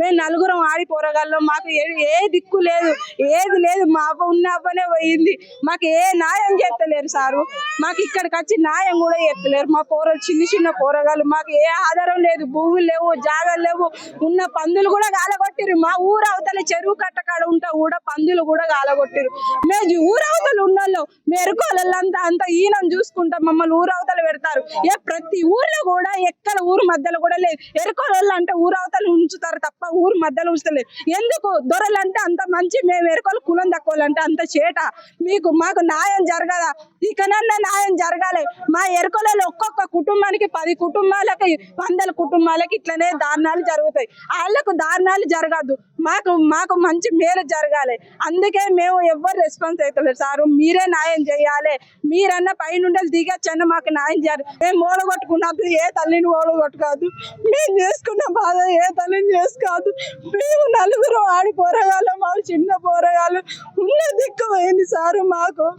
మేము నలుగురం ఆడి పోరగాళ్ళం, మాకు ఏ దిక్కు లేదు, ఏది లేదు. మా అవ్వ ఉన్న అవ్వనే పోయింది, మాకు ఏ న్యాయం చేస్తలేరు సారు. మాకు ఇక్కడికి వచ్చి న్యాయం కూడా చేస్తలేరు. మా చిన్న చిన్న పోరగాళ్ళు, మాకు ఏ ఆధారం లేదు, భూములు లేవు, జాగాలు లేవు. ఉన్న పందులు కూడా గాలగొట్టిరు. మా ఊరు అవతల చెరువు కట్టకాడ ఉంటా కూడా పందులు కూడా గాలగొట్టిరు. మేము ఊరు అవతల ఉన్నోళ్ళు మెరుకోళ్ళంతా అంత ఈయనం చూసుకుంటాం, మమ్మల్ని ఊరు అవతల పెడతారు. ప్రతి ఊర్లో కూడా ఎక్కడ ఊరు మధ్యలో కూడా లేదు. ఎరుకోళ్ళు అంటే ఊరు అవతల ఉంచుతారు తప్ప ఊరు మధ్యలో ఉంచలేదు. ఎందుకు? దొరలంటే అంత మంచి, మేము ఎరుకోళ్ళు కులం తక్కువలంటే అంత చేట. మాకు న్యాయం జరగదా? ఇకనన్నా న్యాయం జరగాలి. మా ఎరుకోలలో ఒక్కొక్క కుటుంబానికి 10 కుటుంబాలకి 100 కుటుంబాలకి ఇట్లనే దారుణాలు జరుగుతాయి. వాళ్ళకు దారుణాలు జరగద్దు, మాకు మంచి మేలు జరగాలి. అందుకే మేము ఎవ్వరు రెస్పాన్స్ అవుతలేదు సారు. మీరే న్యాయం చేయాలి. మీరన్నా పైనుండి దిగచ్చన్న మాకు న్యాయం చేయాలి. మేము ఓడగొట్టుకున్నది ఏ తల్లిని ఓడగొట్టుకోదు, మేము చేసుకున్న బాధ ఏ తల్లిని చేసుకోదు. మేము నలుగురు ఆడి పోరగాళ్ళు, మాకు చిన్న పోరగాళ్ళు, ఉన్న దిక్కు పోయింది సారు మాకు.